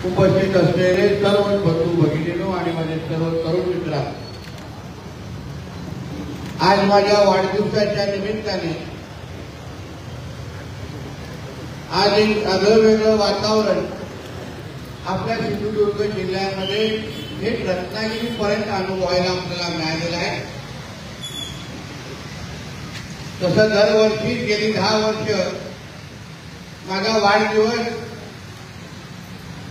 उपस्थित असलेले सर्व बंधू भगिनींनो आणि माझे सर्व तरुण मित्र, आज माझ्या वाढदिवसाच्या निमित्ताने आज एक आगळं वातावरण आपल्या सिंधुदुर्ग जिल्ह्यामध्ये हे रत्नागिरीपर्यंत अनुभवायला आपल्याला मिळालेलं आहे। तसं दरवर्षी गेली 10 वर्ष माझा वाढदिवस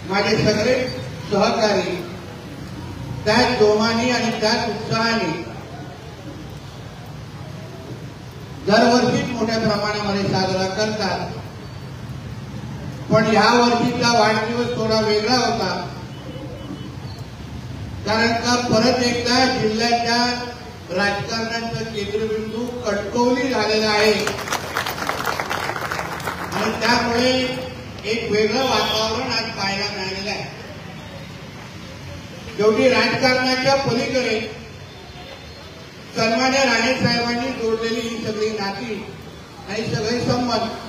माझे सगळे सहकारी त्याच जोमाने आणि त्याच उत्साहाने दरवर्षीच मोठ्या प्रमाणामध्ये साजरा करतात। पण या वर्षीचा वाढदिवस थोडा वेगळा होता, कारण का परत एकदा जिल्ह्याच्या राजकारणाचा केंद्रबिंदू कटकवली झालेला आहे आणि त्यामुळे एक वेगळं वातावरण आज पाहायला मिळालेलं आहे। शेवटी राजकारणाच्या पलीकडे सन्मान्य राणे साहेबांनी जोडलेली ही सगळी नाती आणि सगळे संबंध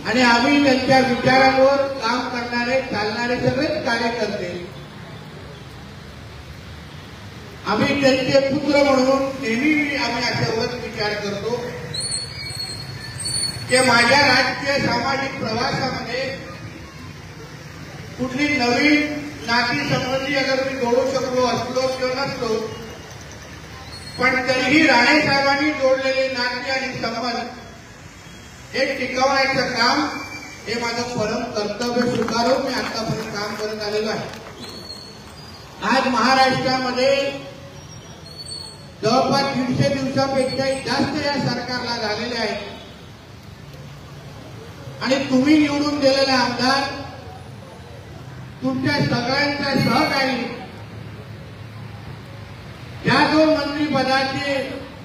आणि आम्ही त्यांच्या विचारांवर काम करणारे चालणारे सगळेच कार्यकर्ते, आम्ही त्यांचे पुत्र म्हणून नेहमी आम्ही अशावर विचार करतो की माझ्या राजकीय सामाजिक प्रवासामध्ये कुठली नवीन नाती संबंधी अगर मी जोडू शकलो असलो किंवा नसलो, पण तरीही राणे साहेबांनी जोडलेले नाते आणि संबंध हे टिकवण्याचं काम हे माझं परम कर्तव्य स्वीकारून मी आतापर्यंत काम करत आलेलो आहे। आज महाराष्ट्रामध्ये जवळपास 150 दिवसापेक्षाही जास्त या सरकारला झालेले आहे आणि तुम्ही निवडून दिलेले आमदार तुमच्या सगळ्यांच्या सहकारी ज्या 2 मंत्रिपदाची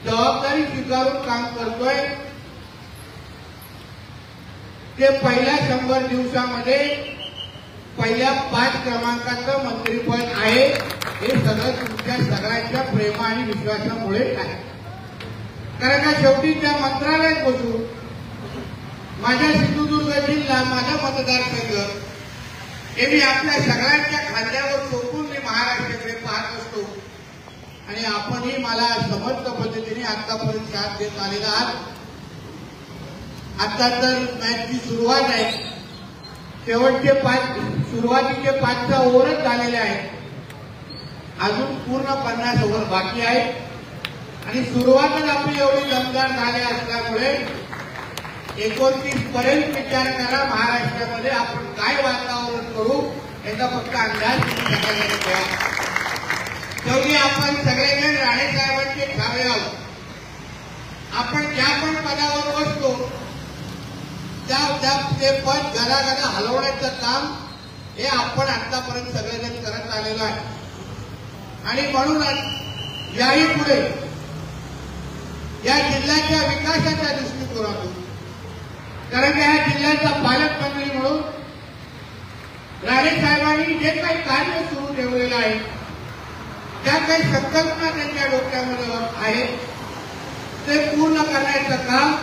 जबाबदारी स्वीकारून काम करतोय ते पहिल्या 100 दिवसामध्ये पहिल्या 5 क्रमांकाचं मंत्रिपद आहे। हे सगळं तुमच्या सगळ्यांच्या प्रेमा आणि विश्वासामुळे आहे, कारण का शेवटी त्या मंत्रालयात बसून माझ्या सिंधुदुर्ग जिल्हा, माझा मतदारसंघ हे मी आपल्या सगळ्यांच्या खांद्यावर सोपून मी महाराष्ट्राकडे पाहत असतो आणि आपणही मला समर्थ पद्धतीने आतापर्यंत साथ देत आलेला आहात। आता तर मॅचची सुरुवात आहे, शेवटचे 5 सुरुवातीचे 5 ओव्हरच झालेले आहेत, अजून पूर्ण 50 ओव्हर बाकी आहे आणि सुरुवातच आपली एवढी दमदार झाली असल्यामुळे 29 पर्यंत विचार करा महाराष्ट्रामध्ये आपण काय वातावरण करू याचा फक्त अंदाज तुम्ही सगळ्यांनी घ्या। शेवटी आपण सगळेजण राणे साहेबांचे ठावे आहोत। आपण ज्या पण पदावर बसतो त्या ते पद गदागदा हलवण्याचं काम हे आपण आतापर्यंत सगळेजण करत आलेलो आहे आणि म्हणूनच याही पुढे या जिल्ह्याच्या विकासाच्या दृष्टिकोनातून, कारण या जिल्ह्याचा पालकमंत्री म्हणून राणे साहेबांनी जे काही कार्य सुरू ठेवलेलं आहे, ज्या काही संकल्पना त्यांच्या डोक्यामध्ये आहे ते पूर्ण करण्याचं काम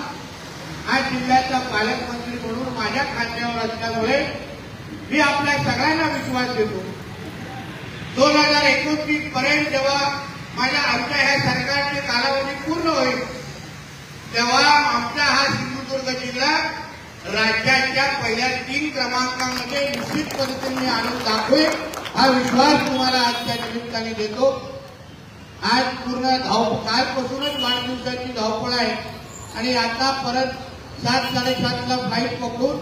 आज जिल्ह्याचा पालकमंत्री म्हणून माझ्या खात्यावर असल्यामुळे मी आपल्या सगळ्यांना विश्वास देतो। 2029 पर्यंत जेव्हा आमच्या ह्या सरकारचे कालावधी पूर्ण होईल तेव्हा आमचा हा सिंधुदुर्ग जिल्हा राज्याच्या पहिल्या 3 क्रमांकामध्ये निश्चित पद्धतीने आणून दाखवेल, हा विश्वास तुम्हाला आजच्या निमित्ताने देतो। आज पूर्ण कालपासूनच वाढदिवसाची धावपळ आहे आणि आता परत 7:30ला फ्लाईट पकडून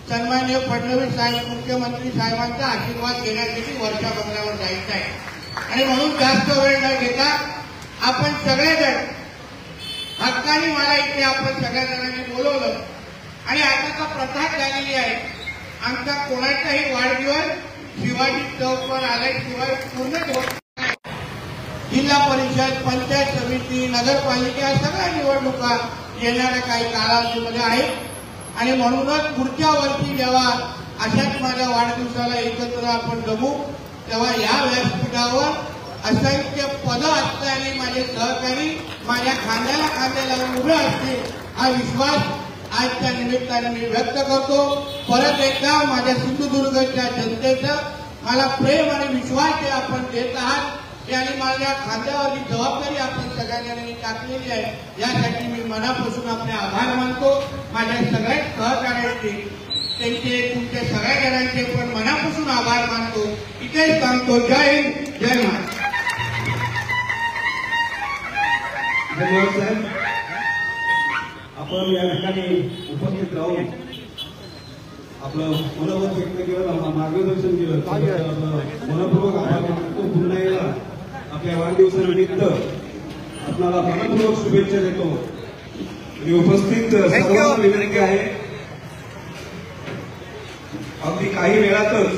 सन्माननीय फडणवीस साहेब मुख्यमंत्री साहेबांचा आशीर्वाद घेण्यासाठी वर्षा बंगल्यावर जायचं आहे आणि म्हणून जास्त वेळ न घेता आपण सगळेजण हक्काने मला इथे आपण सगळ्या जणांनी बोलवलं आणि आता का प्रथा झालेली आहे, आमचा कोणाचाही वाढदिवस शिवाजी चौकवर आल्याशिवाय पूर्ण होत नाही। जिल्हा परिषद, पंचायत समिती, नगरपालिका सगळ्या निवडणुका येणाऱ्या काही कालावधीमध्ये आहेत आणि म्हणूनच पुढच्या वर्षी जेव्हा अशाच माझ्या वाढदिवसाला एकत्र आपण जमू तेव्हा या व्यासपीठावर असंख्य पद असल्याने माझे सहकारी माझ्या खांद्याला खांद्या लावून उभे असतील, हा विश्वास आजच्या निमित्ताने मी व्यक्त करतो. परत एकदा माझ्या सिंधुदुर्गच्या जनतेचं मला प्रेम आणि विश्वास जे आपण देत आहात आणि माझ्या खांद्यावरची जबाबदारी आपण सगळ्यांनी टाकलेली आहे, यासाठी मी मनापासून आपले आभार मानतो. माझ्या सगळ्या सहकार्याचे त्यांचे तुमच्या सगळ्या जणांचे पण मनापासून आभार मानतो. इथेच सांगतो. जय हिंद, जय महाराष्ट्र. धन्यवाद साहेब. आपण या ठिकाणी उपस्थित राहून आपलं मनोगत व्यक्त केलं, मार्गदर्शन केलं, मनपूर्वक आभार मानतो. पुन्हा एकदा आपल्या वाढदिवसानिमित्त आपल्याला मनपूर्वक शुभेच्छा देतो. आणि उपस्थित सर्वांना विनंती आहे, अगदी काही वेळातच